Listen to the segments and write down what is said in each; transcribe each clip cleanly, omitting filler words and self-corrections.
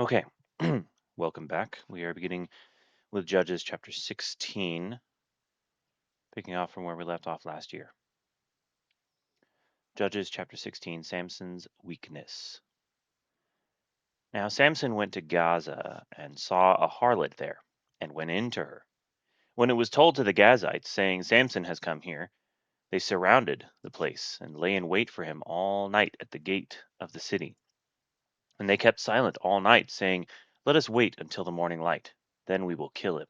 Okay, welcome back. We are beginning with Judges chapter 16, picking off from where we left off last year. Judges chapter 16, Samson's weakness. Now Samson went to Gaza and saw a harlot there, and went in to her. When it was told to the Gazites, saying, Samson has come here, they surrounded the place and lay in wait for him all night at the gate of the city. And they kept silent all night, saying, Let us wait until the morning light, then we will kill him.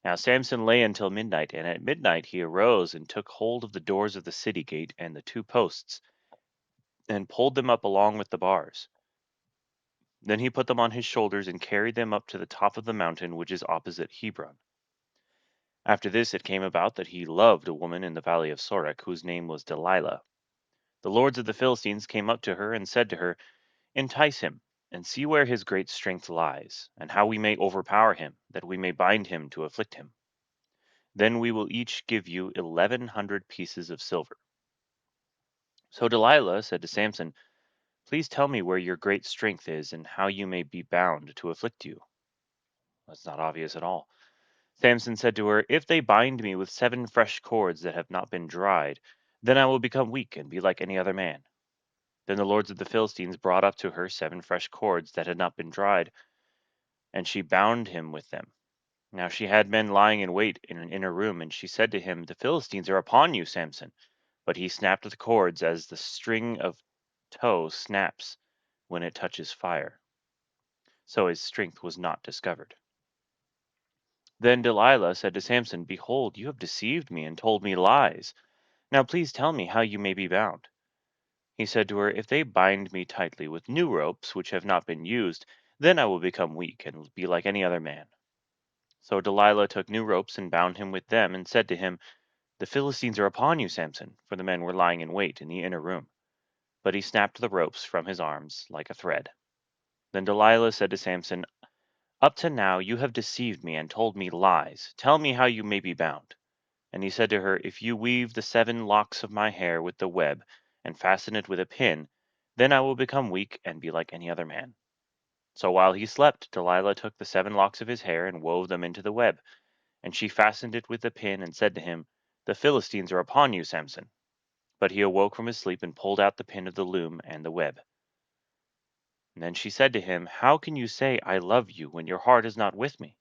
Now Samson lay until midnight, and at midnight he arose and took hold of the doors of the city gate and the two posts, and pulled them up along with the bars. Then he put them on his shoulders and carried them up to the top of the mountain which is opposite Hebron. After this it came about that he loved a woman in the valley of Sorek, whose name was Delilah. The lords of the Philistines came up to her and said to her, Entice him, and see where his great strength lies, and how we may overpower him, that we may bind him to afflict him. Then we will each give you 1,100 pieces of silver. So Delilah said to Samson, Please tell me where your great strength is, and how you may be bound to afflict you. That's not obvious at all. Samson said to her, If they bind me with 7 fresh cords that have not been dried, then I will become weak and be like any other man. Then the lords of the Philistines brought up to her 7 fresh cords that had not been dried, and she bound him with them. Now she had men lying in wait in an inner room, and she said to him, The Philistines are upon you, Samson. But he snapped the cords as the string of tow snaps when it touches fire. So his strength was not discovered. Then Delilah said to Samson, Behold, you have deceived me and told me lies. Now please tell me how you may be bound. He said to her, If they bind me tightly with new ropes which have not been used, then I will become weak and be like any other man. So Delilah took new ropes and bound him with them, and said to him, The Philistines are upon you, Samson, for the men were lying in wait in the inner room. But he snapped the ropes from his arms like a thread. Then Delilah said to Samson, Up to now you have deceived me and told me lies. Tell me how you may be bound. And he said to her, If you weave the 7 locks of my hair with the web, and fasten it with a pin, then I will become weak and be like any other man. So while he slept, Delilah took the 7 locks of his hair and wove them into the web. And she fastened it with the pin and said to him, The Philistines are upon you, Samson. But he awoke from his sleep and pulled out the pin of the loom and the web. And then she said to him, How can you say, I love you, when your heart is not with me?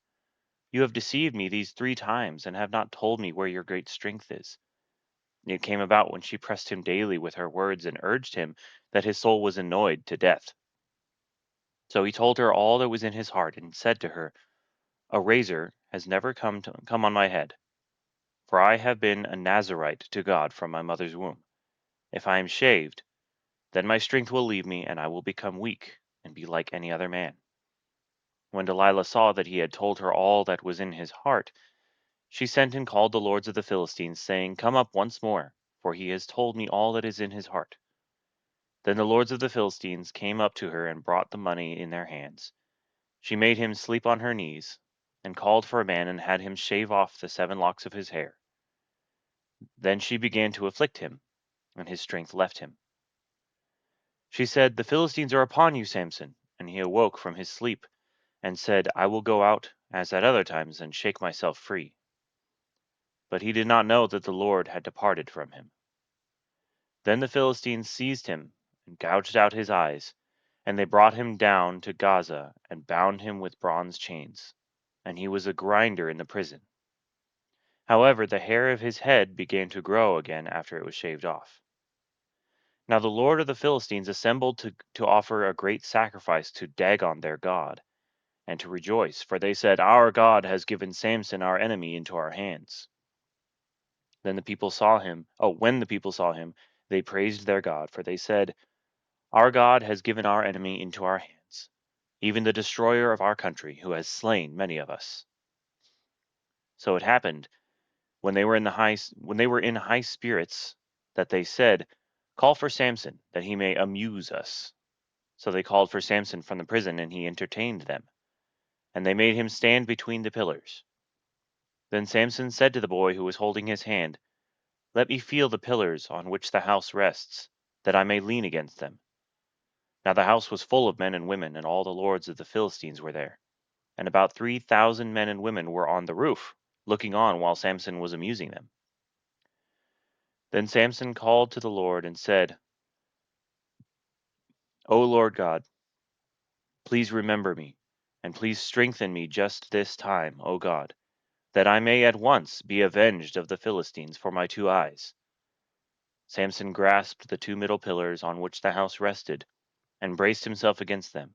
You have deceived me these 3 times, and have not told me where your great strength is. And it came about when she pressed him daily with her words and urged him, that his soul was annoyed to death. So he told her all that was in his heart, and said to her, A razor has never come on my head, for I have been a Nazarite to God from my mother's womb. If I am shaved, then my strength will leave me, and I will become weak, and be like any other man. When Delilah saw that he had told her all that was in his heart, she sent and called the lords of the Philistines, saying, Come up once more, for he has told me all that is in his heart. Then the lords of the Philistines came up to her and brought the money in their hands. She made him sleep on her knees, and called for a man and had him shave off the 7 locks of his hair. Then she began to afflict him, and his strength left him. She said, The Philistines are upon you, Samson. And he awoke from his sleep, and said, I will go out, as at other times, and shake myself free. But he did not know that the Lord had departed from him. Then the Philistines seized him, and gouged out his eyes, and they brought him down to Gaza, and bound him with bronze chains. And he was a grinder in the prison. However, the hair of his head began to grow again after it was shaved off. Now the Lord of the Philistines assembled to offer a great sacrifice to Dagon their god, and to rejoice, for they said, Our God has given Samson our enemy into our hands. Then the people saw him. When the people saw him, they praised their God, for they said, Our God has given our enemy into our hands, even the destroyer of our country, who has slain many of us. So it happened, when they were in high spirits, that they said, Call for Samson, that he may amuse us. So they called for Samson from the prison, and he entertained them. And they made him stand between the pillars. Then Samson said to the boy who was holding his hand, Let me feel the pillars on which the house rests, that I may lean against them. Now the house was full of men and women, and all the lords of the Philistines were there. And about 3,000 men and women were on the roof, looking on while Samson was amusing them. Then Samson called to the Lord and said, O Lord God, please remember me, and please strengthen me just this time, O God, that I may at once be avenged of the Philistines for my 2 eyes. Samson grasped the 2 middle pillars on which the house rested, and braced himself against them,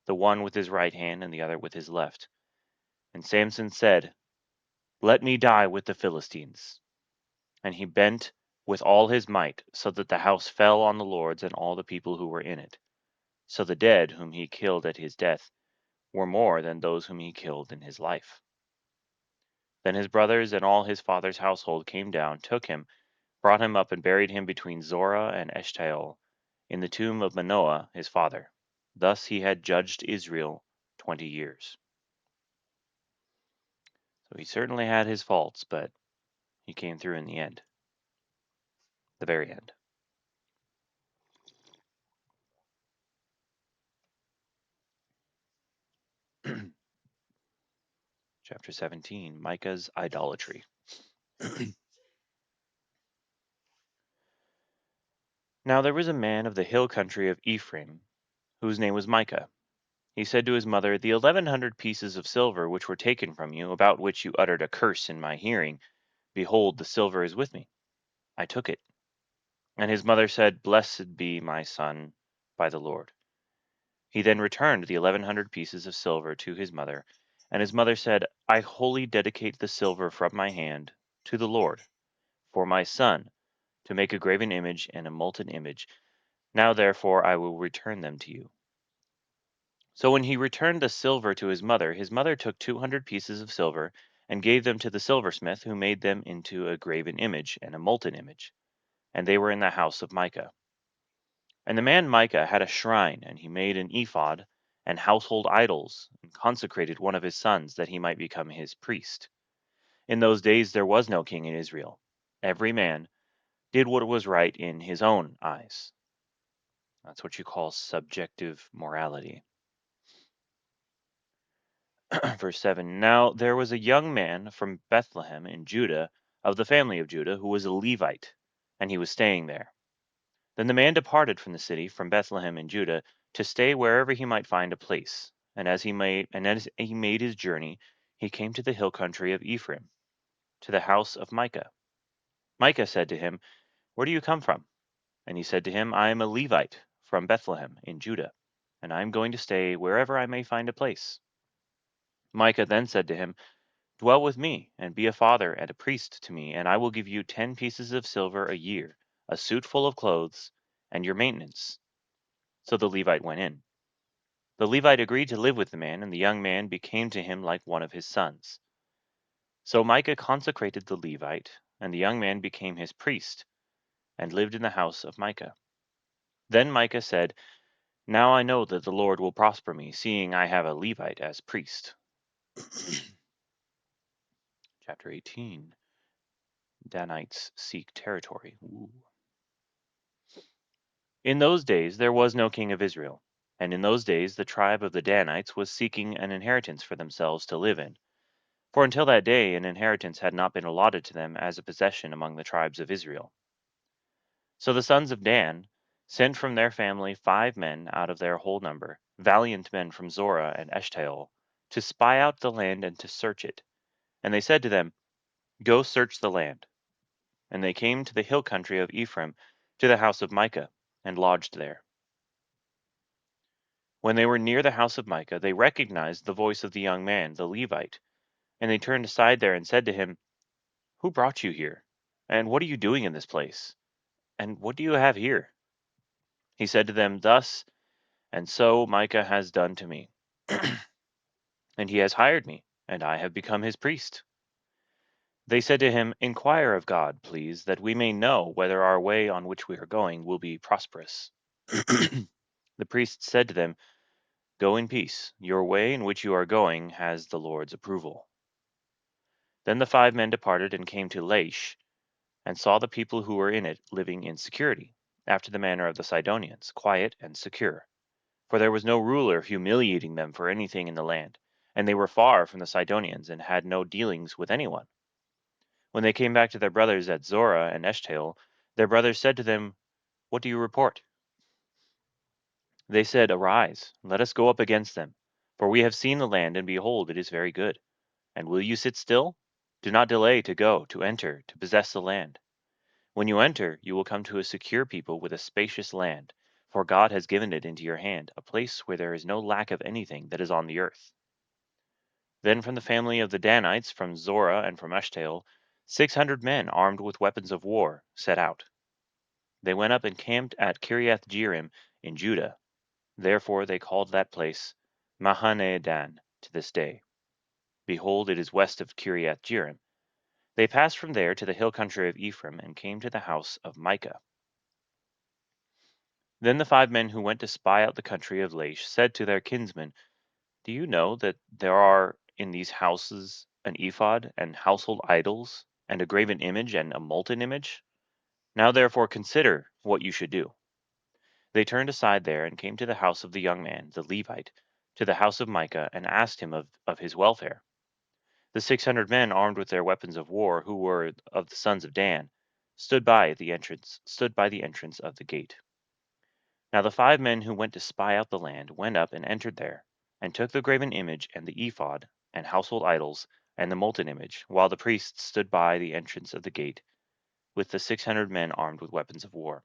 the one with his right hand and the other with his left. And Samson said, Let me die with the Philistines. And he bent with all his might, so that the house fell on the lords and all the people who were in it. So the dead whom he killed at his death were more than those whom he killed in his life. Then his brothers and all his father's household came down, took him, brought him up, and buried him between Zorah and Eshtaol, in the tomb of Manoah his father. Thus he had judged Israel 20 years. So he certainly had his faults, but he came through in the end, the very end. Chapter 17, Micah's idolatry. Now there was a man of the hill country of Ephraim, whose name was Micah. He said to his mother, The 1,100 pieces of silver which were taken from you, about which you uttered a curse in my hearing, behold, the silver is with me. I took it. And his mother said, Blessed be my son by the Lord. He then returned the 1,100 pieces of silver to his mother, and his mother said, I wholly dedicate the silver from my hand to the Lord, for my son, to make a graven image and a molten image. Now therefore I will return them to you. So when he returned the silver to his mother took 200 pieces of silver, and gave them to the silversmith, who made them into a graven image and a molten image. And they were in the house of Micah. And the man Micah had a shrine, and he made an ephod and household idols, and consecrated one of his sons, that he might become his priest. In those days there was no king in Israel. Every man did what was right in his own eyes. That's what you call subjective morality. Verse 7, Now there was a young man from Bethlehem in Judah, of the family of Judah, who was a Levite, and he was staying there. Then the man departed from the city, from Bethlehem in Judah, to stay wherever he might find a place. And as he made his journey, he came to the hill country of Ephraim, to the house of Micah. Micah said to him, Where do you come from? And he said to him, I am a Levite from Bethlehem in Judah, and I am going to stay wherever I may find a place. Micah then said to him, Dwell with me, and be a father and a priest to me, and I will give you 10 pieces of silver a year, a suit full of clothes, and your maintenance. So the Levite went in. The Levite agreed to live with the man, and the young man became to him like one of his sons. So Micah consecrated the Levite, and the young man became his priest, and lived in the house of Micah. Then Micah said, Now I know that the Lord will prosper me, seeing I have a Levite as priest. Chapter 18, Danites seek territory. Ooh. In those days there was no king of Israel, and in those days the tribe of the Danites was seeking an inheritance for themselves to live in. For until that day an inheritance had not been allotted to them as a possession among the tribes of Israel. So the sons of Dan sent from their family 5 men out of their whole number, valiant men from Zorah and Eshtaol, to spy out the land and to search it. And they said to them, Go search the land. And they came to the hill country of Ephraim, to the house of Micah, and lodged there. When they were near the house of Micah, they recognized the voice of the young man, the Levite, and they turned aside there and said to him, Who brought you here? And what are you doing in this place? And what do you have here? He said to them, Thus and so Micah has done to me. And he has hired me, and I have become his priest. They said to him, Inquire of God, please, that we may know whether our way on which we are going will be prosperous. The priest said to them, Go in peace. Your way in which you are going has the Lord's approval. Then the 5 men departed and came to Laish, and saw the people who were in it living in security, after the manner of the Sidonians, quiet and secure. for there was no ruler humiliating them for anything in the land, and they were far from the Sidonians and had no dealings with anyone. When they came back to their brothers at Zorah and Eshtaol, their brothers said to them, "What do you report?" They said, "Arise, let us go up against them, for we have seen the land, and behold, it is very good. And will you sit still? Do not delay to go, to enter, to possess the land. When you enter, you will come to a secure people with a spacious land, for God has given it into your hand, a place where there is no lack of anything that is on the earth." Then from the family of the Danites, from Zorah and from Eshtaol, 600 men armed with weapons of war set out. They went up and camped at Kiriath Jearim in Judah. Therefore they called that place Mahane Dan to this day. Behold, it is west of Kiriath Jearim. They passed from there to the hill country of Ephraim and came to the house of Micah. Then the 5 men who went to spy out the country of Laish said to their kinsmen, "Do you know that there are in these houses an ephod, and household idols, and a graven image, and a molten image? Now therefore consider what you should do." They turned aside there, and came to the house of the young man, the Levite, to the house of Micah, and asked him of his welfare. The 600 men armed with their weapons of war, who were of the sons of Dan, stood by the entrance of the gate. Now the 5 men who went to spy out the land went up and entered there, and took the graven image, and the ephod, and household idols, and the molten image, while the priests stood by the entrance of the gate, with the 600 men armed with weapons of war.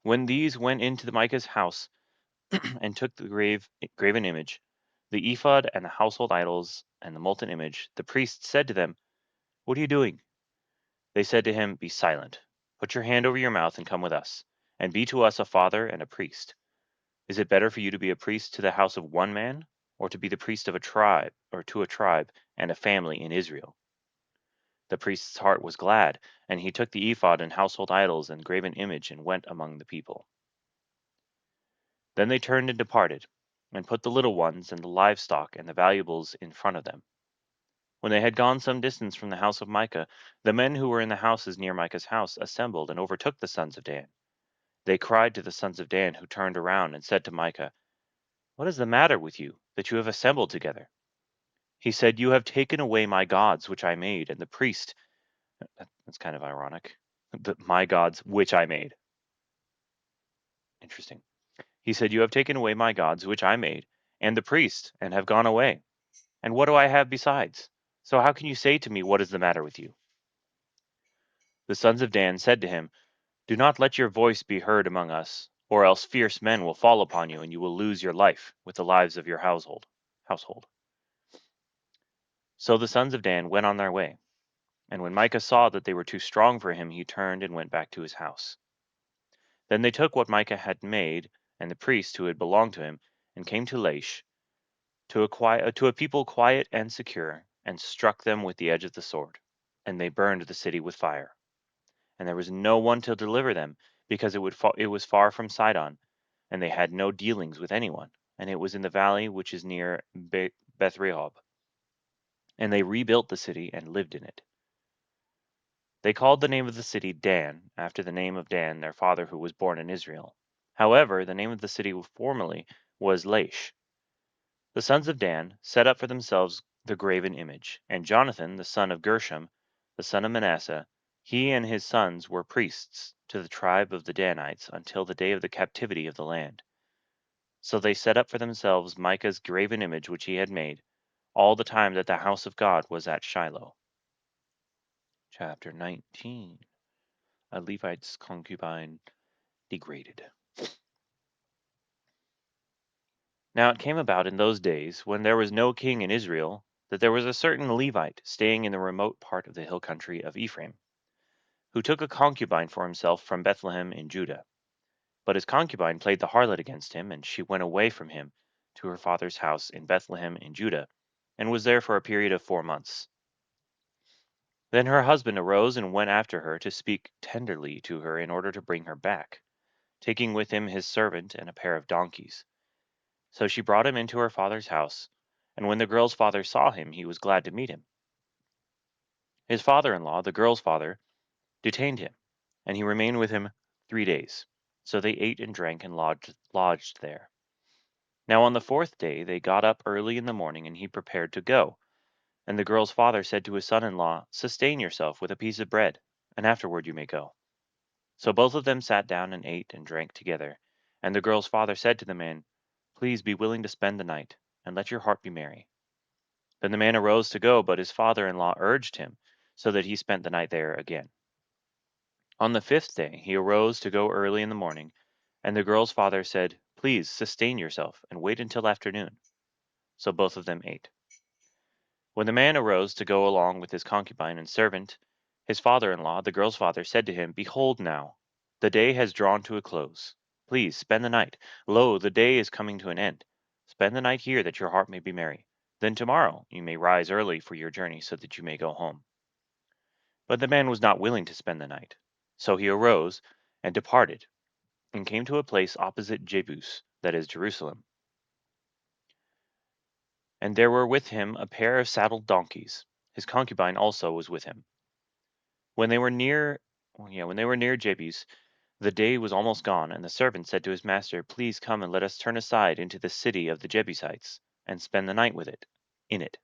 When these went into Micah's house, and took the graven image, the ephod, and the household idols, and the molten image, the priest said to them, "What are you doing?" They said to him, "Be silent. Put your hand over your mouth and come with us, and be to us a father and a priest. Is it better for you to be a priest to the house of one man, or to be the priest of a tribe, or to a tribe and a family in Israel?" The priest's heart was glad, and he took the ephod and household idols and graven image and went among the people. Then they turned and departed, and put the little ones and the livestock and the valuables in front of them. When they had gone some distance from the house of Micah, the men who were in the houses near Micah's house assembled and overtook the sons of Dan. They cried to the sons of Dan, who turned around and said to Micah, "What is the matter with you, that you have assembled together?" He said, "You have taken away my gods which I made, and the priest—" That's kind of ironic. My gods which I made. Interesting. He said, "You have taken away my gods which I made, and the priest, and have gone away. And what do I have besides? So how can you say to me, what is the matter with you?" The sons of Dan said to him, "Do not let your voice be heard among us, or else fierce men will fall upon you, and you will lose your life with the lives of your household." So the sons of Dan went on their way, and when Micah saw that they were too strong for him, he turned and went back to his house. Then they took what Micah had made, and the priest who had belonged to him, and came to Laish, to a people quiet and secure, and struck them with the edge of the sword. And they burned the city with fire. And there was no one to deliver them, because it was far from Sidon, and they had no dealings with anyone, and it was in the valley which is near Beth Rehob. And they rebuilt the city and lived in it. They called the name of the city Dan, after the name of Dan, their father who was born in Israel. However, the name of the city formerly was Laish. The sons of Dan set up for themselves the graven image, and Jonathan, the son of Gershom, the son of Manasseh, he and his sons were priests to the tribe of the Danites until the day of the captivity of the land. So they set up for themselves Micah's graven image which he had made, all the time that the house of God was at Shiloh. Chapter 19. A Levite's concubine degraded. Now it came about in those days, when there was no king in Israel, that there was a certain Levite staying in the remote part of the hill country of Ephraim, who took a concubine for himself from Bethlehem in Judah. But his concubine played the harlot against him, and she went away from him to her father's house in Bethlehem in Judah, and was there for a period of 4 months. Then her husband arose and went after her to speak tenderly to her in order to bring her back, taking with him his servant and a pair of donkeys. So she brought him into her father's house, and when the girl's father saw him, he was glad to meet him. His father-in-law, the girl's father, detained him, and he remained with him 3 days. So they ate and drank and lodged there. Now on the fourth day they got up early in the morning, and he prepared to go. And the girl's father said to his son-in-law, "Sustain yourself with a piece of bread, and afterward you may go." So both of them sat down and ate and drank together. And the girl's father said to the man, "Please be willing to spend the night, and let your heart be merry." Then the man arose to go, but his father-in-law urged him, so that he spent the night there again. On the fifth day he arose to go early in the morning, and the girl's father said, "Please sustain yourself, and wait until afternoon." So both of them ate. When the man arose to go along with his concubine and servant, his father-in-law, the girl's father, said to him, "Behold now, the day has drawn to a close. Please spend the night. Lo, the day is coming to an end. Spend the night here, that your heart may be merry. Then tomorrow you may rise early for your journey, so that you may go home." But the man was not willing to spend the night. So he arose and departed, and came to a place opposite Jebus, that is Jerusalem. And there were with him a pair of saddled donkeys. His concubine also was with him. When they were near, when they were near Jebus, the day was almost gone, and the servant said to his master, "Please come and let us turn aside into the city of the Jebusites, and spend the night in it."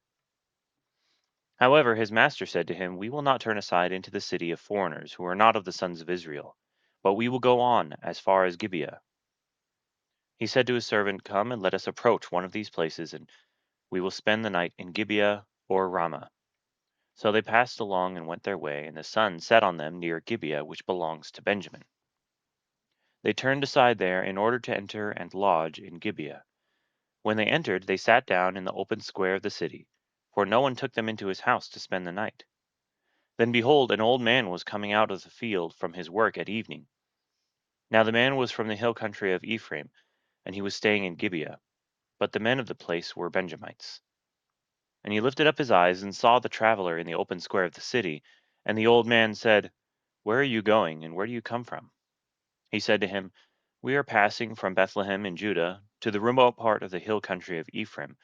However, his master said to him, "We will not turn aside into the city of foreigners who are not of the sons of Israel, but we will go on as far as Gibeah." He said to his servant, "Come and let us approach one of these places, and we will spend the night in Gibeah or Ramah." So they passed along and went their way, and the sun set on them near Gibeah, which belongs to Benjamin. They turned aside there in order to enter and lodge in Gibeah. When they entered, they sat down in the open square of the city, for no one took them into his house to spend the night. Then behold, an old man was coming out of the field from his work at evening. Now the man was from the hill country of Ephraim, and he was staying in Gibeah, but the men of the place were Benjamites. And he lifted up his eyes and saw the traveler in the open square of the city. And the old man said, "Where are you going, and where do you come from?" He said to him, "We are passing from Bethlehem in Judah to the remote part of the hill country of Ephraim,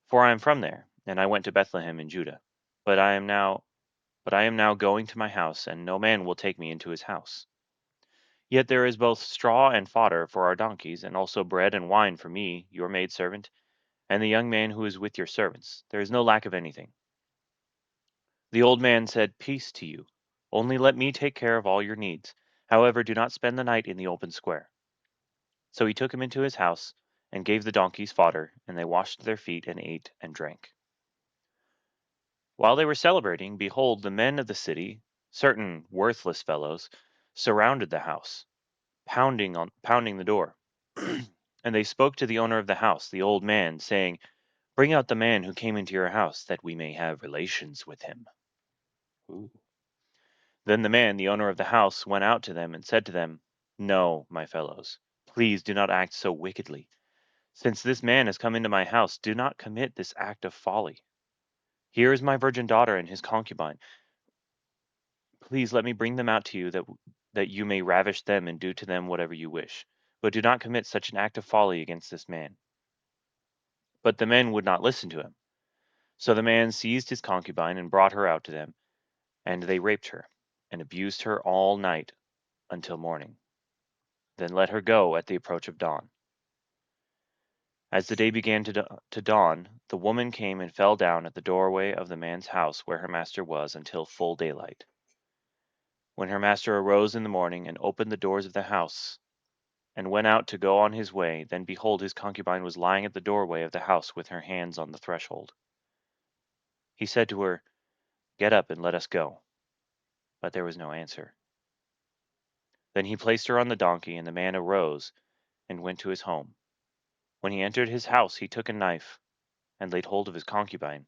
for I am from there, and I went to Bethlehem in Judah. But I am now going to my house, and no man will take me into his house. Yet there is both straw and fodder for our donkeys, and also bread and wine for me, your maidservant, and the young man who is with your servants. There is no lack of anything." The old man said, "Peace to you. Only let me take care of all your needs. However, do not spend the night in the open square." So he took him into his house, and gave the donkeys fodder, and they washed their feet, and ate and drank. While they were celebrating, behold, the men of the city, certain worthless fellows, surrounded the house, pounding the door. And they spoke to the owner of the house, the old man, saying, "Bring out the man who came into your house, that we may have relations with him." Ooh. Then the man, the owner of the house, went out to them and said to them, "No, my fellows, please do not act so wickedly. Since this man has come into my house, do not commit this act of folly. Here is my virgin daughter and his concubine. Please let me bring them out to you, that you may ravish them and do to them whatever you wish. But do not commit such an act of folly against this man." But the men would not listen to him. So the man seized his concubine and brought her out to them, and they raped her, and abused her all night until morning. Then let her go at the approach of dawn. As the day began to dawn, the woman came and fell down at the doorway of the man's house where her master was until full daylight. When her master arose in the morning and opened the doors of the house, and went out to go on his way, then behold, his concubine was lying at the doorway of the house with her hands on the threshold. He said to her, "Get up and let us go." But there was no answer. Then he placed her on the donkey, and the man arose and went to his home. When he entered his house, he took a knife and laid hold of his concubine,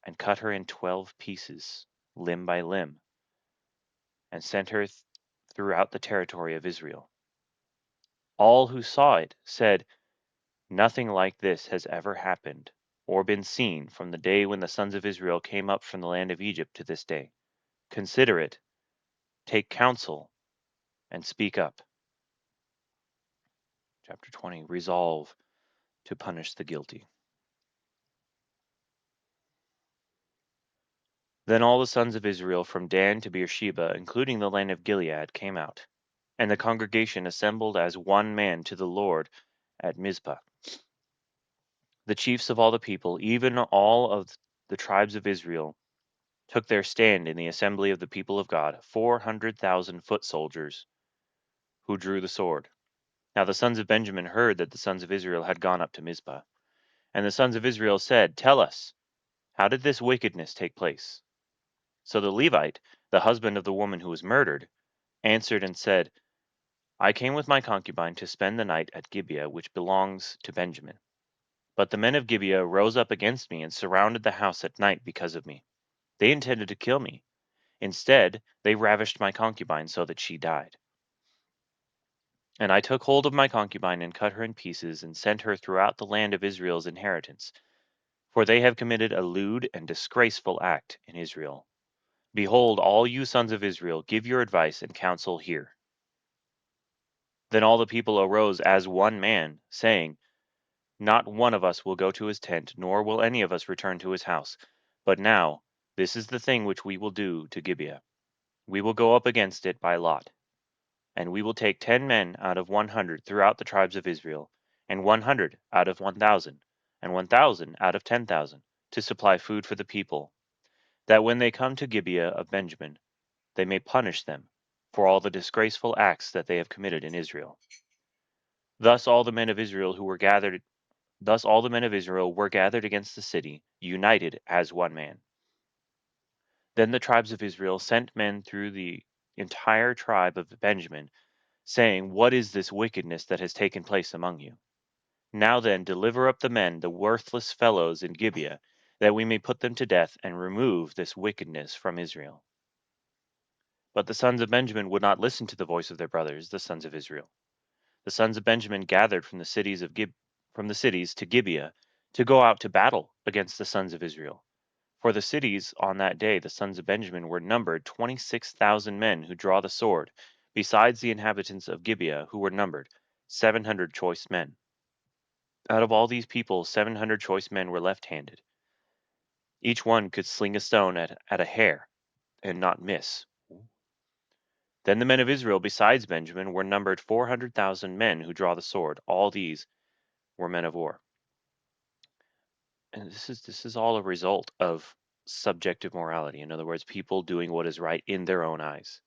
and cut her in 12 pieces, limb by limb, and sent her throughout the territory of Israel. All who saw it said, "Nothing like this has ever happened or been seen from the day when the sons of Israel came up from the land of Egypt to this day. Consider it, take counsel, and speak up." Chapter 20. Resolve to punish the guilty. Then all the sons of Israel from Dan to Beersheba, including the land of Gilead, came out. And the congregation assembled as one man to the Lord at Mizpah. The chiefs of all the people, even all of the tribes of Israel, took their stand in the assembly of the people of God, 400,000 foot soldiers who drew the sword. Now the sons of Benjamin heard that the sons of Israel had gone up to Mizpah. And the sons of Israel said, Tell us, how did this wickedness take place? So the Levite, the husband of the woman who was murdered, answered and said, I came with my concubine to spend the night at Gibeah, which belongs to Benjamin. But the men of Gibeah rose up against me and surrounded the house at night because of me. They intended to kill me. Instead, they ravished my concubine so that she died. And I took hold of my concubine and cut her in pieces and sent her throughout the land of Israel's inheritance. For they have committed a lewd and disgraceful act in Israel. Behold, all you sons of Israel, give your advice and counsel here. Then all the people arose as one man, saying, Not one of us will go to his tent, nor will any of us return to his house. But now, this is the thing which we will do to Gibeah. We will go up against it by lot. And we will take 10 men out of 100 throughout the tribes of Israel, and 100 out of 1,000, and 1,000 out of 10,000, to supply food for the people, that when they come to Gibeah of Benjamin, they may punish them for all the disgraceful acts that they have committed in Israel. Thus all the men of Israel were gathered against the city, united as one man. Then the tribes of Israel sent men through the entire tribe of Benjamin, saying, What is this wickedness that has taken place among you? Now then, deliver up the men, the worthless fellows in Gibeah, that we may put them to death and remove this wickedness from Israel. But the sons of Benjamin would not listen to the voice of their brothers, the sons of Israel. The sons of Benjamin gathered from the cities to Gibeah to go out to battle against the sons of Israel. For the cities on that day the sons of Benjamin were numbered 26,000 men who draw the sword, besides the inhabitants of Gibeah who were numbered 700 choice men. Out of all these people 700 choice men were left-handed. Each one could sling a stone at a hair and not miss. Then the men of Israel besides Benjamin were numbered 400,000 men who draw the sword. All these were men of war. And this is all a result of subjective morality. In other words, people doing what is right in their own eyes.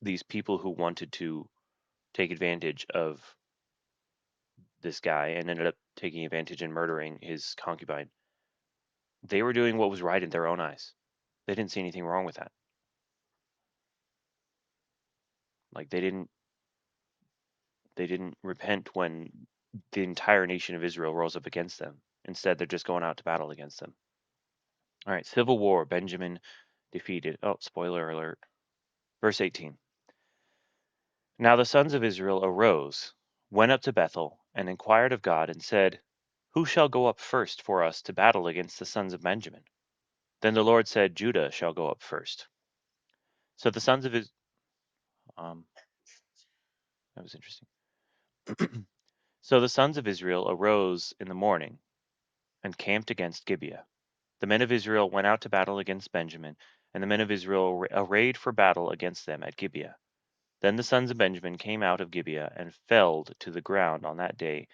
These people who wanted to take advantage of this guy and ended up taking advantage and murdering his concubine, they were doing what was right in their own eyes. They didn't see anything wrong with that. Like they didn't repent when the entire nation of Israel rose up against them. Instead, they're just going out to battle against them. All right, civil war. Benjamin defeated. Oh, spoiler alert. Verse 18. Now the sons of Israel arose, went up to Bethel, and inquired of God, and said, Who shall go up first for us to battle against the sons of Benjamin? Then the Lord said, Judah shall go up first. So the sons of Israel. That was interesting. So the sons of Israel arose in the morning and camped against Gibeah. The men of Israel went out to battle against Benjamin, and the men of Israel arrayed for battle against them at Gibeah. Then the sons of Benjamin came out of Gibeah and felled to the ground on that day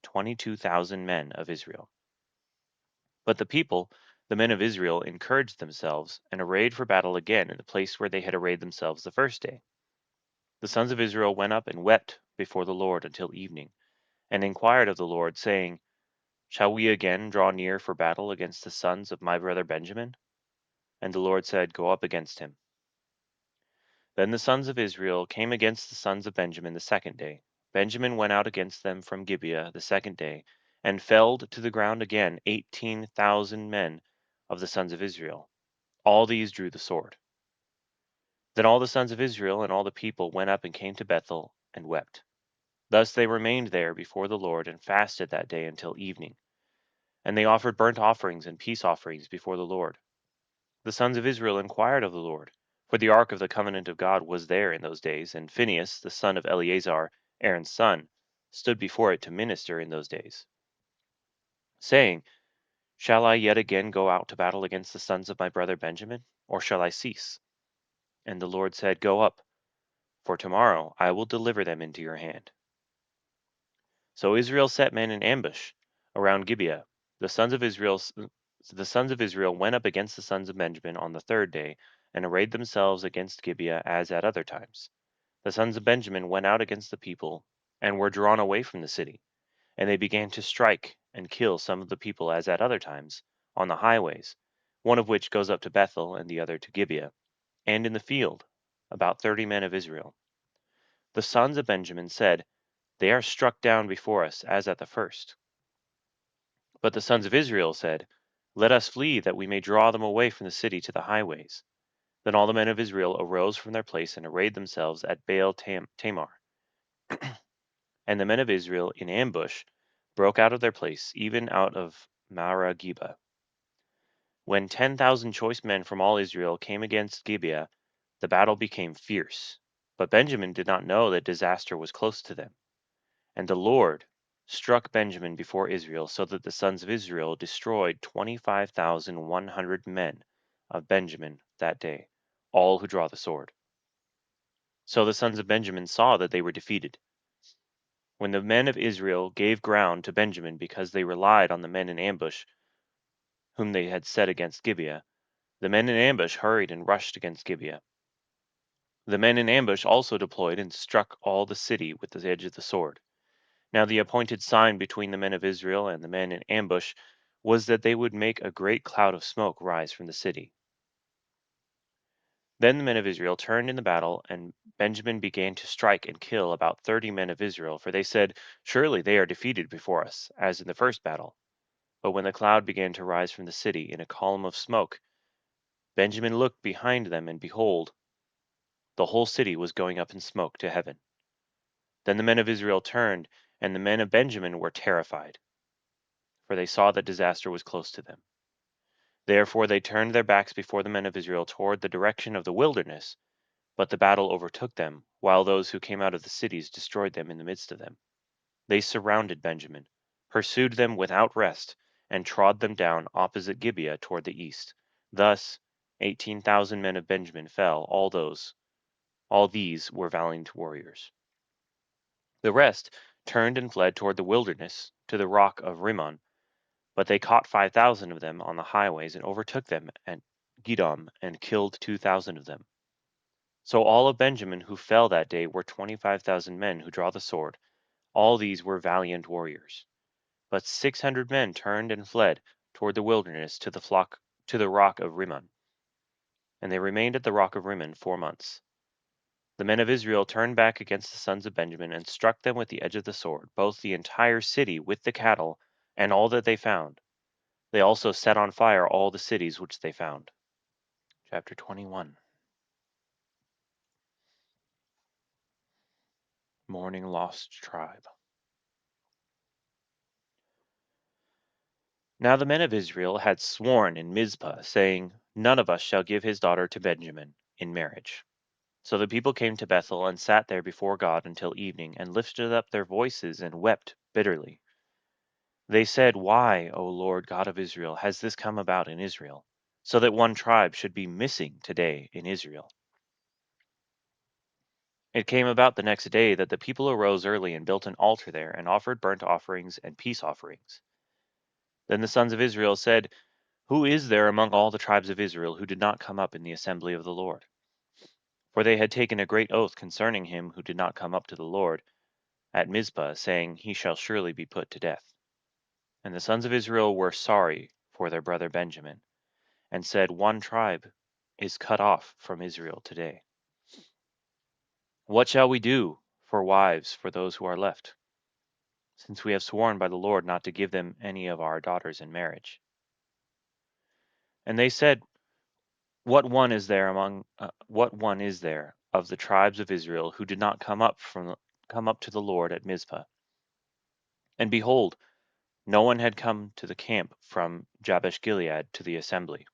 22,000 men of Israel. But the people, the men of Israel, encouraged themselves and arrayed for battle again in the place where they had arrayed themselves the first day. The sons of Israel went up and wept before the Lord until evening, and inquired of the Lord, saying, Shall we again draw near for battle against the sons of my brother Benjamin? And the Lord said, Go up against him. Then the sons of Israel came against the sons of Benjamin the second day. Benjamin went out against them from Gibeah the second day, and felled to the ground again 18,000 men of the sons of Israel. All these drew the sword. Then all the sons of Israel and all the people went up and came to Bethel and wept. Thus they remained there before the Lord and fasted that day until evening. And they offered burnt offerings and peace offerings before the Lord. The sons of Israel inquired of the Lord, for the ark of the covenant of God was there in those days, and Phinehas, the son of Eleazar, Aaron's son, stood before it to minister in those days, saying, Shall I yet again go out to battle against the sons of my brother Benjamin, or shall I cease? And the Lord said, Go up, for tomorrow I will deliver them into your hand." So Israel set men in ambush around Gibeah. The sons of Israel the sons of Israel went up against the sons of Benjamin on the third day, and arrayed themselves against Gibeah as at other times. The sons of Benjamin went out against the people, and were drawn away from the city. And they began to strike and kill some of the people as at other times, on the highways, one of which goes up to Bethel and the other to Gibeah, and in the field, about 30 men of Israel. The sons of Benjamin said, "They are struck down before us as at the first." But the sons of Israel said, "Let us flee, that we may draw them away from the city to the highways." Then all the men of Israel arose from their place and arrayed themselves at Tamar. And the men of Israel in ambush broke out of their place, even out of Marageba. When 10,000 choice men from all Israel came against Gibeah, the battle became fierce. But Benjamin did not know that disaster was close to them. And the Lord struck Benjamin before Israel, so that the sons of Israel destroyed 25,100 men of Benjamin that day, all who draw the sword. So the sons of Benjamin saw that they were defeated. When the men of Israel gave ground to Benjamin because they relied on the men in ambush whom they had set against Gibeah, the men in ambush hurried and rushed against Gibeah. The men in ambush also deployed and struck all the city with the edge of the sword. Now the appointed sign between the men of Israel and the men in ambush was that they would make a great cloud of smoke rise from the city. Then the men of Israel turned in the battle, and Benjamin began to strike and kill about 30 men of Israel, for they said, "Surely they are defeated before us, as in the first battle." But when the cloud began to rise from the city in a column of smoke, Benjamin looked behind them, and behold, the whole city was going up in smoke to heaven. Then the men of Israel turned, and the men of Benjamin were terrified, for they saw that disaster was close to them. Therefore they turned their backs before the men of Israel toward the direction of the wilderness, but the battle overtook them, while those who came out of the cities destroyed them in the midst of them. They surrounded Benjamin, pursued them without rest, and trod them down opposite Gibeah toward the east. Thus 18,000 men of Benjamin fell, all these were valiant warriors. The rest turned and fled toward the wilderness, to the rock of Rimmon, but they caught 5,000 of them on the highways and overtook them at Gidom and killed 2,000 of them. So all of Benjamin who fell that day were 25,000 men who draw the sword. All these were valiant warriors. But 600 men turned and fled toward the wilderness to the rock of Rimmon, and they remained at the rock of Rimmon 4 months. The men of Israel turned back against the sons of Benjamin and struck them with the edge of the sword, both the entire city with the cattle and all that they found. They also set on fire all the cities which they found. Chapter 21. Mourning Lost Tribe. Now the men of Israel had sworn in Mizpah, saying, "None of us shall give his daughter to Benjamin in marriage." So the people came to Bethel and sat there before God until evening, and lifted up their voices and wept bitterly. They said, "Why, O Lord God of Israel, has this come about in Israel, so that one tribe should be missing today in Israel?" It came about the next day that the people arose early and built an altar there, and offered burnt offerings and peace offerings. Then the sons of Israel said, "Who is there among all the tribes of Israel who did not come up in the assembly of the Lord?" For they had taken a great oath concerning him who did not come up to the Lord at Mizpah, saying, "He shall surely be put to death." And the sons of Israel were sorry for their brother Benjamin, and said, "One tribe is cut off from Israel today. What shall we do for wives for those who are left, since we have sworn by the Lord not to give them any of our daughters in marriage?" And they said, what one is there of the tribes of Israel who did not come up to the Lord at Mizpah? And behold, no one had come to the camp from Jabesh Gilead to the assembly.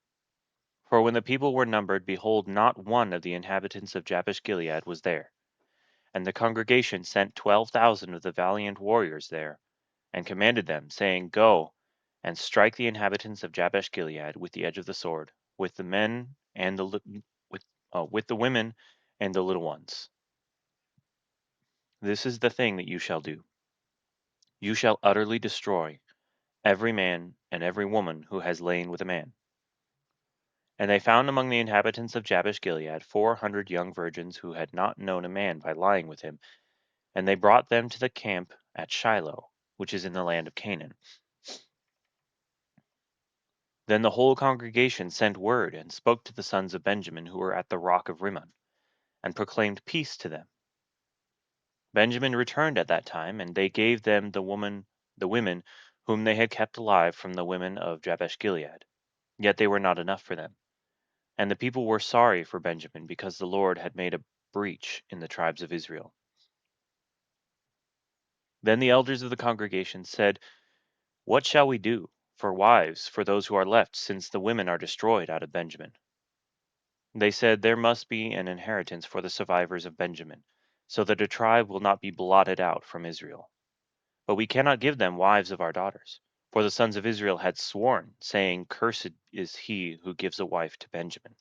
For when the people were numbered, behold, not one of the inhabitants of Jabesh Gilead was there. And the congregation sent 12,000 of the valiant warriors there, and commanded them, saying, "Go and strike the inhabitants of Jabesh Gilead with the edge of the sword, with the men and with the women and the little ones." This is the thing that you shall do. You shall utterly destroy every man and every woman who has lain with a man. And they found among the inhabitants of Jabesh Gilead 400 young virgins who had not known a man by lying with him, and they brought them to the camp at Shiloh, which is in the land of Canaan. Then the whole congregation sent word and spoke to the sons of Benjamin who were at the rock of Rimmon, and proclaimed peace to them. Benjamin returned at that time, and they gave them the women whom they had kept alive from the women of Jabesh Gilead. Yet they were not enough for them. And the people were sorry for Benjamin, because the Lord had made a breach in the tribes of Israel. Then the elders of the congregation said, "What shall we do for wives for those who are left, since the women are destroyed out of Benjamin?" They said, "There must be an inheritance for the survivors of Benjamin, so that a tribe will not be blotted out from Israel. But we cannot give them wives of our daughters. For the sons of Israel had sworn, saying, 'Cursed is he who gives a wife to Benjamin.'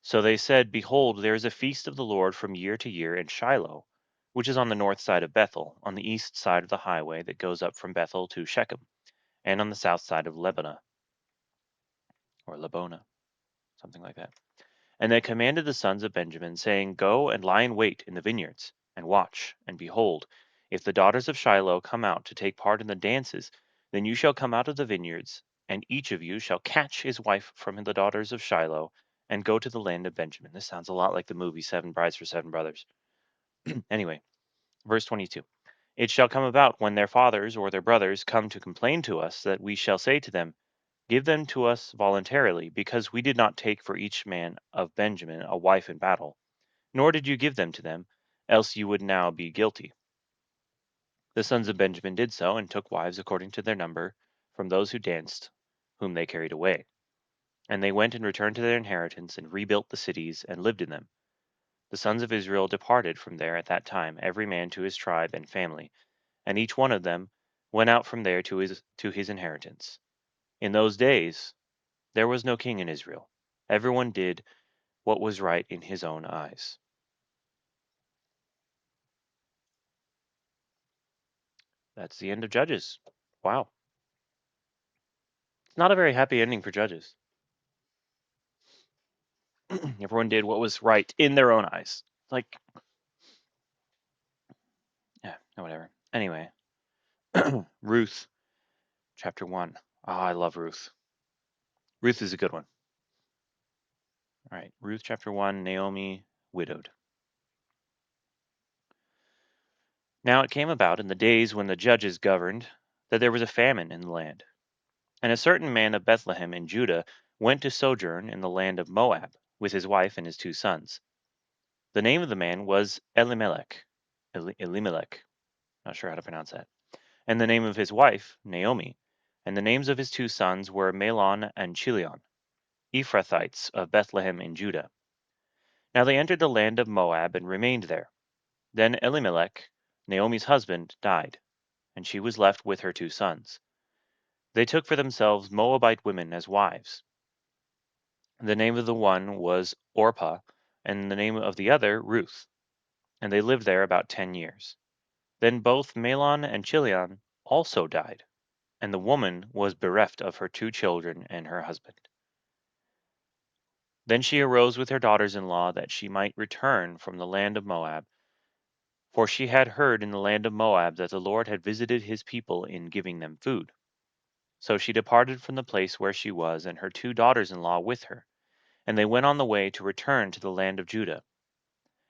So they said, 'Behold, there is a feast of the Lord from year to year in Shiloh, which is on the north side of Bethel, on the east side of the highway that goes up from Bethel to Shechem, and on the south side of Lebanon,' or Lebona, something like that. And they commanded the sons of Benjamin, saying, 'Go and lie in wait in the vineyards, and watch. And behold, if the daughters of Shiloh come out to take part in the dances, then you shall come out of the vineyards, and each of you shall catch his wife from the daughters of Shiloh, and go to the land of Benjamin.'" This sounds a lot like the movie Seven Brides for Seven Brothers. Anyway, verse 22. "It shall come about when their fathers or their brothers come to complain to us, that we shall say to them, 'Give them to us voluntarily, because we did not take for each man of Benjamin a wife in battle, nor did you give them to them, else you would now be guilty.' The sons of Benjamin did so, and took wives according to their number from those who danced, whom they carried away. And they went and returned to their inheritance, and rebuilt the cities, and lived in them. The sons of Israel departed from there at that time, every man to his tribe and family, and each one of them went out from there to his inheritance. In those days there was no king in Israel. Everyone did what was right in his own eyes." That's the end of Judges. Wow. It's not a very happy ending for Judges. Everyone did what was right in their own eyes. Like, yeah, no, whatever. Anyway, Ruth, chapter 1. Ah, I love Ruth. Ruth is a good one. All right, Ruth, chapter 1, Naomi, widowed. Now it came about in the days when the judges governed that there was a famine in the land. And a certain man of Bethlehem in Judah went to sojourn in the land of Moab with his wife and his 2 sons. The name of the man was Elimelech. Elimelech, not sure how to pronounce that. And the name of his wife, Naomi. And the names of his 2 sons were Mahlon and Chilion, Ephrathites of Bethlehem in Judah. Now they entered the land of Moab and remained there. Then Elimelech, Naomi's husband, died, and she was left with her 2 sons. They took for themselves Moabite women as wives. The name of the one was Orpah, and the name of the other Ruth, and they lived there about 10 years. Then both Mahlon and Chilion also died, and the woman was bereft of her 2 children and her husband. Then she arose with her daughters-in-law that she might return from the land of Moab, for she had heard in the land of Moab that the Lord had visited his people in giving them food. So she departed from the place where she was, and her 2 daughters-in-law with her, and they went on the way to return to the land of Judah.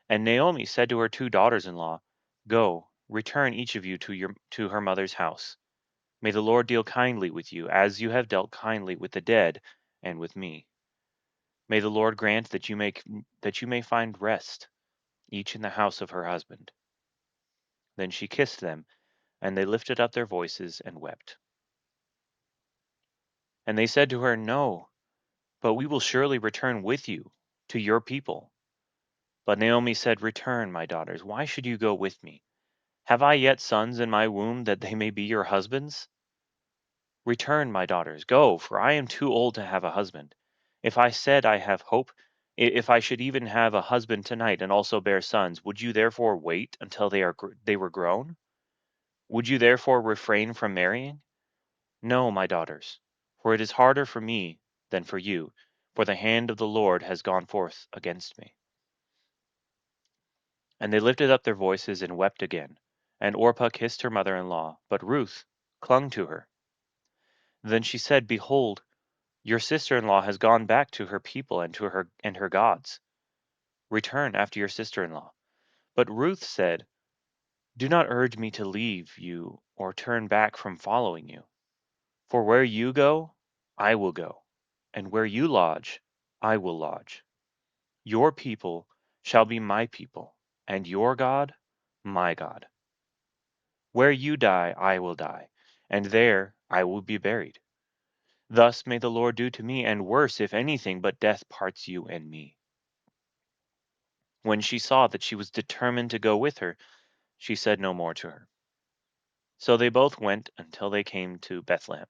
And Naomi said to her 2 daughters-in-law, "Go, return each of you to her mother's house. May the Lord deal kindly with you, as you have dealt kindly with the dead and with me. May the Lord grant that you may find rest, each in the house of her husband." Then she kissed them, and they lifted up their voices and wept. And they said to her, "No, but we will surely return with you to your people." But Naomi said, "Return, my daughters. Why should you go with me? Have I yet sons in my womb, that they may be your husbands? Return, my daughters, go, for I am too old to have a husband. If I said I have hope, If I should even have a husband tonight and also bear sons, would you therefore wait until they were grown? Would you therefore refrain from marrying? No, my daughters, for it is harder for me than for you, for the hand of the Lord has gone forth against me." And they lifted up their voices and wept again. And Orpah kissed her mother-in-law, but Ruth clung to her. Then she said, "Behold, your sister-in-law has gone back to her people and to her gods. Return after your sister-in-law." But Ruth said, "Do not urge me to leave you or turn back from following you. For where you go, I will go, and where you lodge, I will lodge. Your people shall be my people, and your God, my God. Where you die, I will die, and there I will be buried. Thus may the Lord do to me, and worse, if anything but death parts you and me." When she saw that she was determined to go with her, she said no more to her. So they both went until they came to Bethlehem.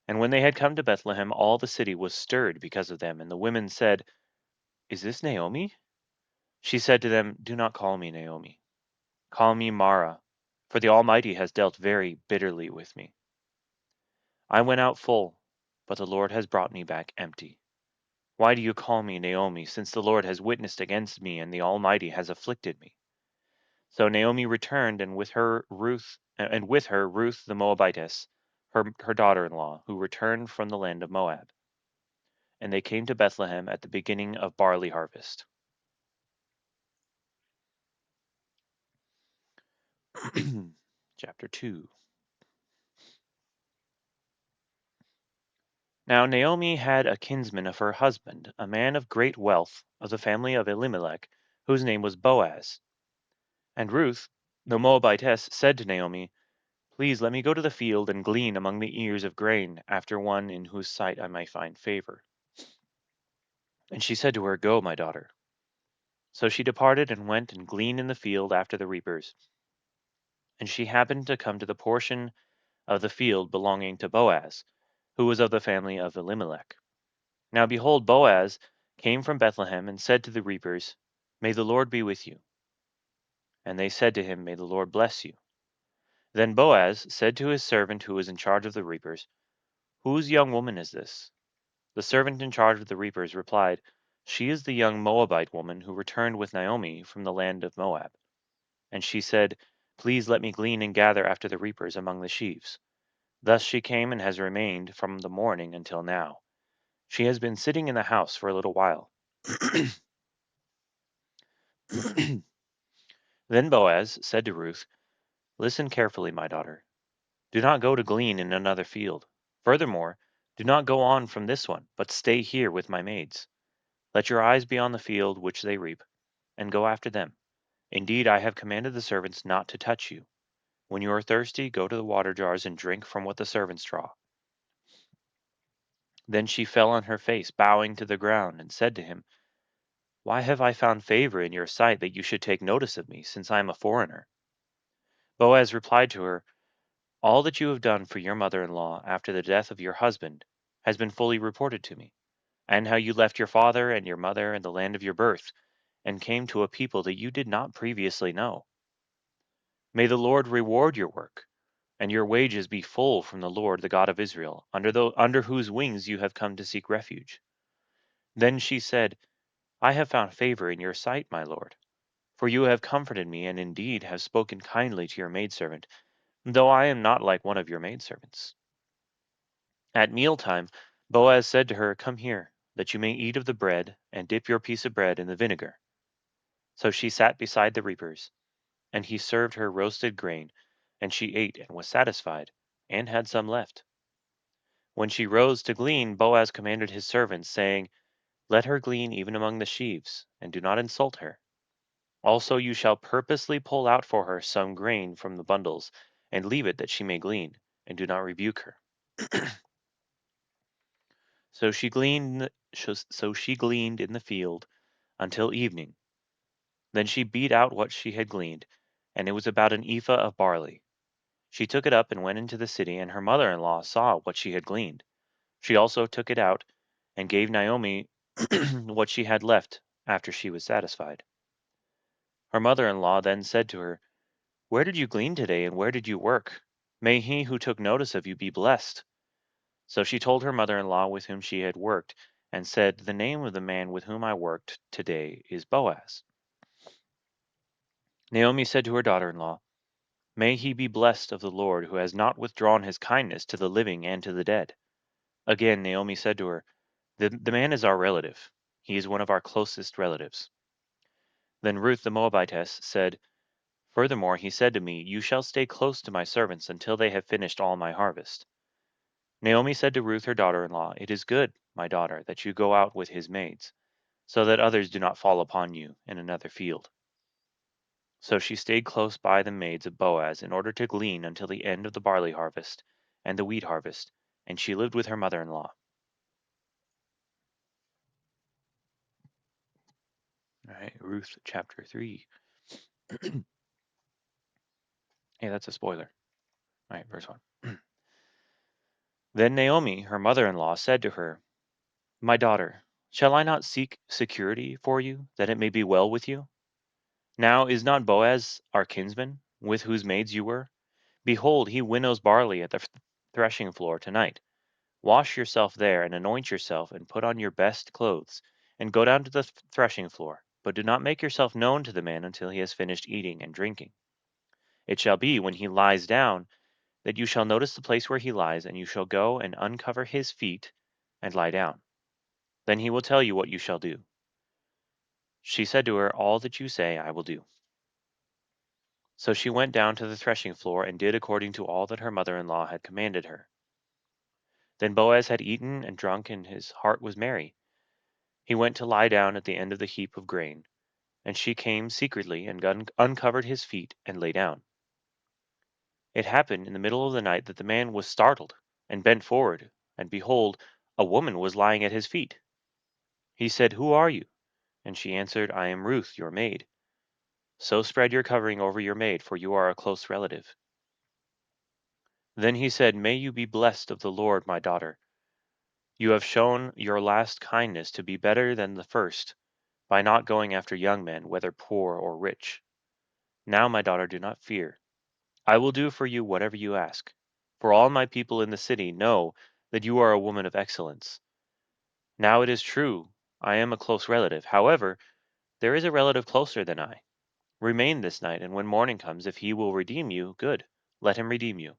And when they had come to Bethlehem, all the city was stirred because of them. And the women said, "Is this Naomi?" She said to them, "Do not call me Naomi. Call me Mara, for the Almighty has dealt very bitterly with me. I went out full, but the Lord has brought me back empty. Why do you call me Naomi, since the Lord has witnessed against me and the Almighty has afflicted me?" So Naomi returned, and with her Ruth the Moabitess, her daughter-in-law, who returned from the land of Moab. And they came to Bethlehem at the beginning of barley harvest. Chapter 2. Now Naomi had a kinsman of her husband, a man of great wealth, of the family of Elimelech, whose name was Boaz. And Ruth, the Moabitess, said to Naomi, "Please let me go to the field and glean among the ears of grain, after one in whose sight I may find favor." And she said to her, "Go, my daughter." So she departed and went and gleaned in the field after the reapers. And she happened to come to the portion of the field belonging to Boaz, who was of the family of Elimelech. Now behold, Boaz came from Bethlehem and said to the reapers, "May the Lord be with you." And they said to him, "May the Lord bless you." Then Boaz said to his servant who was in charge of the reapers, "Whose young woman is this?" The servant in charge of the reapers replied, "She is the young Moabite woman who returned with Naomi from the land of Moab." And she said, "Please let me glean and gather after the reapers among the sheaves." Thus she came and has remained from the morning until now. She has been sitting in the house for a little while. Then Boaz said to Ruth, "Listen carefully, my daughter. Do not go to glean in another field. Furthermore, do not go on from this one, but stay here with my maids. Let your eyes be on the field which they reap, and go after them. Indeed, I have commanded the servants not to touch you. When you are thirsty, go to the water jars and drink from what the servants draw." Then she fell on her face, bowing to the ground, and said to him, "Why have I found favor in your sight that you should take notice of me, since I am a foreigner?" Boaz replied to her, "All that you have done for your mother-in-law after the death of your husband has been fully reported to me, and how you left your father and your mother and the land of your birth, and came to a people that you did not previously know. May the Lord reward your work, and your wages be full from the Lord, the God of Israel, under whose wings you have come to seek refuge." Then she said, "I have found favor in your sight, my lord, for you have comforted me, and indeed have spoken kindly to your maidservant, though I am not like one of your maidservants." At mealtime Boaz said to her, "Come here, that you may eat of the bread, and dip your piece of bread in the vinegar." So she sat beside the reapers, and he served her roasted grain, and she ate and was satisfied, and had some left. When she rose to glean, Boaz commanded his servants, saying, "Let her glean even among the sheaves, and do not insult her. Also you shall purposely pull out for her some grain from the bundles, and leave it that she may glean, and do not rebuke her." So she gleaned in the field until evening. Then she beat out what she had gleaned, and it was about an ephah of barley. She took it up and went into the city, and her mother-in-law saw what she had gleaned. She also took it out and gave Naomi what she had left after she was satisfied. Her mother-in-law then said to her, "Where did you glean today, and where did you work? May he who took notice of you be blessed." So she told her mother-in-law with whom she had worked, and said, "The name of the man with whom I worked today is Boaz." Naomi said to her daughter-in-law, "May he be blessed of the Lord, who has not withdrawn his kindness to the living and to the dead." Again Naomi said to her, "The man is our relative. He is one of our closest relatives." Then Ruth the Moabitess said, "Furthermore he said to me, 'You shall stay close to my servants until they have finished all my harvest.'" Naomi said to Ruth her daughter-in-law, "It is good, my daughter, that you go out with his maids, so that others do not fall upon you in another field." So she stayed close by the maids of Boaz in order to glean until the end of the barley harvest and the wheat harvest, and she lived with her mother-in-law. All right, Ruth chapter 3. Hey, that's a spoiler. All right, verse 1. Then Naomi, her mother-in-law, said to her, "My daughter, shall I not seek security for you, that it may be well with you? Now is not Boaz our kinsman, with whose maids you were? Behold, he winnows barley at the threshing floor tonight. Wash yourself there, and anoint yourself, and put on your best clothes, and go down to the threshing floor. But do not make yourself known to the man until he has finished eating and drinking. It shall be, when he lies down, that you shall notice the place where he lies, and you shall go and uncover his feet and lie down. Then he will tell you what you shall do." She said to her, "All that you say I will do." So she went down to the threshing floor and did according to all that her mother-in-law had commanded her. Then Boaz had eaten and drunk, and his heart was merry. He went to lie down at the end of the heap of grain, and she came secretly and uncovered his feet and lay down. It happened in the middle of the night that the man was startled and bent forward, and behold, a woman was lying at his feet. He said, "Who are you?" And she answered, "I am Ruth, your maid. So spread your covering over your maid, for you are a close relative." Then he said, "May you be blessed of the Lord, my daughter. You have shown your last kindness to be better than the first, by not going after young men, whether poor or rich. Now, my daughter, do not fear. I will do for you whatever you ask. For all my people in the city know that you are a woman of excellence. Now it is true, I am a close relative. However, there is a relative closer than I. Remain this night, and when morning comes, if he will redeem you, good, let him redeem you.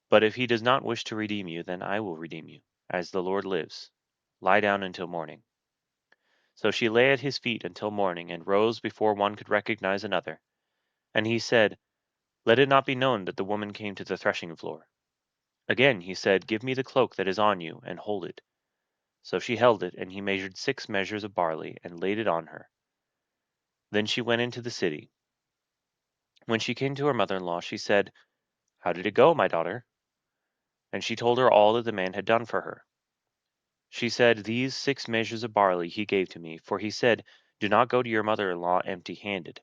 But if he does not wish to redeem you, then I will redeem you, as the Lord lives. Lie down until morning." So she lay at his feet until morning, and rose before one could recognize another. And he said, "Let it not be known that the woman came to the threshing floor." Again he said, "Give me the cloak that is on you, and hold it." So she held it, and he measured 6 measures of barley, and laid it on her. Then she went into the city. When she came to her mother-in-law, she said, "How did it go, my daughter?" And she told her all that the man had done for her. She said, "These 6 measures of barley he gave to me, for he said, 'Do not go to your mother-in-law empty-handed.'"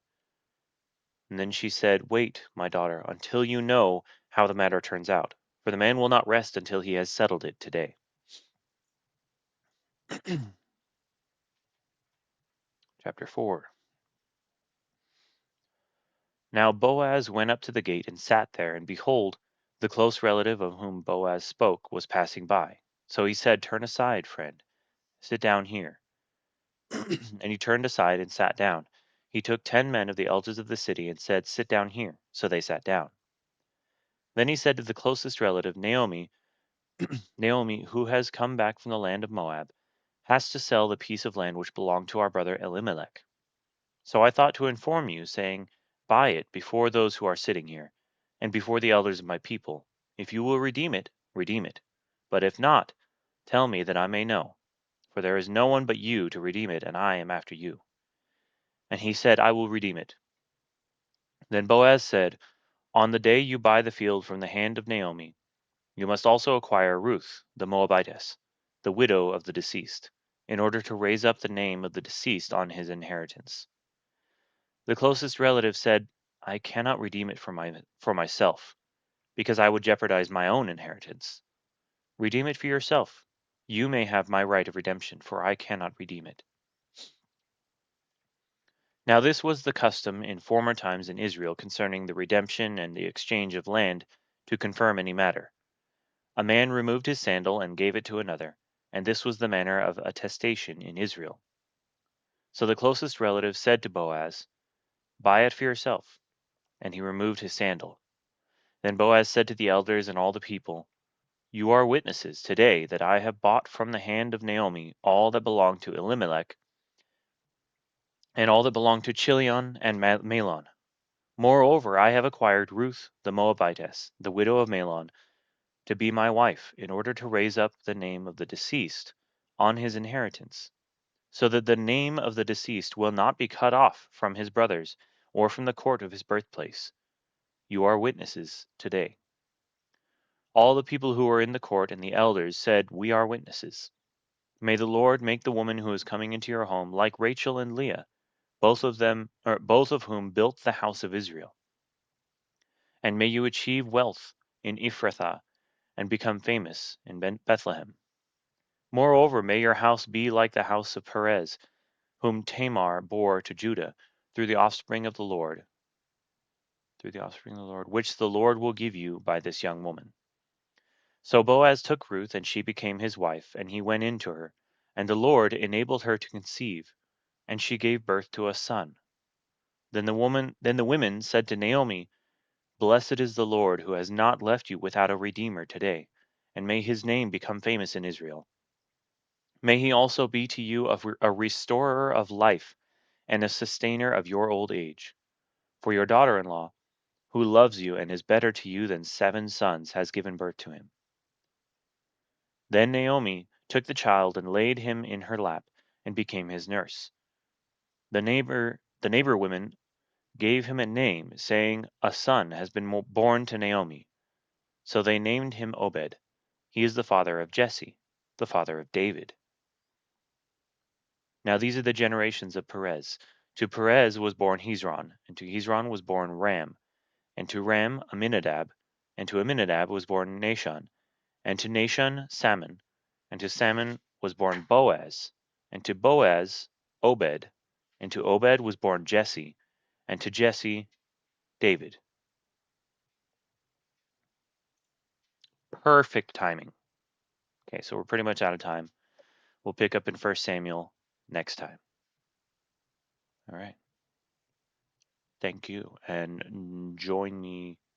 And then she said, "Wait, my daughter, until you know how the matter turns out, for the man will not rest until he has settled it today." Chapter 4. Now Boaz went up to the gate and sat there, and behold, the close relative of whom Boaz spoke was passing by. So he said, "Turn aside, friend, sit down here." And he turned aside and sat down. He took 10 men of the elders of the city and said, "Sit down here." So they sat down. Then he said to the closest relative, Naomi, "Naomi, who has come back from the land of Moab, has to sell the piece of land which belonged to our brother Elimelech. So I thought to inform you, saying, 'Buy it before those who are sitting here, and before the elders of my people. If you will redeem it, redeem it. But if not, tell me that I may know. For there is no one but you to redeem it, and I am after you.' And he said, 'I will redeem it.' Then Boaz said, 'On the day you buy the field from the hand of Naomi, you must also acquire Ruth, the Moabitess, the widow of the deceased, in order to raise up the name of the deceased on his inheritance.' The closest relative said, 'I cannot redeem it for myself, because I would jeopardize my own inheritance. Redeem it for yourself.' You may have my right of redemption, for I cannot redeem it. Now this was the custom in former times in Israel concerning the redemption and the exchange of land to confirm any matter. A man removed his sandal and gave it to another, and this was the manner of attestation in Israel. So the closest relative said to Boaz, "Buy it for yourself." And he removed his sandal. Then Boaz said to the elders and all the people, "You are witnesses today that I have bought from the hand of Naomi all that belonged to Elimelech and all that belonged to Chilion and Mahlon. Moreover, I have acquired Ruth the Moabitess, the widow of Mahlon, to be my wife, in order to raise up the name of the deceased on his inheritance, so that the name of the deceased will not be cut off from his brothers or from the court of his birthplace. You are witnesses today." All the people who were in the court and the elders said, "We are witnesses." May the Lord make the woman who is coming into your home like Rachel and Leah, both of whom built the house of Israel. And may you achieve wealth in Ephrathah and become famous in Bethlehem. Moreover, may your house be like the house of Perez, whom Tamar bore to Judah through the offspring of the Lord, which the Lord will give you by this young woman. So Boaz took Ruth, and she became his wife, and he went in to her, and the Lord enabled her to conceive, and she gave birth to a son. Then the women said to Naomi, "Blessed is the Lord, who has not left you without a redeemer today, and may his name become famous in Israel. May he also be to you a restorer of life and a sustainer of your old age. For your daughter-in-law, who loves you and is better to you than 7 sons, has given birth to him." Then Naomi took the child and laid him in her lap, and became his nurse. The neighbor women gave him a name, saying, "A son has been born to Naomi." So they named him Obed. He is the father of Jesse, the father of David. Now these are the generations of Perez. To Perez was born Hezron, and to Hezron was born Ram, and to Ram Amminadab, and to Amminadab was born Nahshon, and to Nahshon Salmon, and to Salmon was born Boaz, and to Boaz Obed, and to Obed was born Jesse, and to Jesse David. Perfect timing. Okay, so we're pretty much out of time. We'll pick up in 1 Samuel next time. All right. Thank you. And join me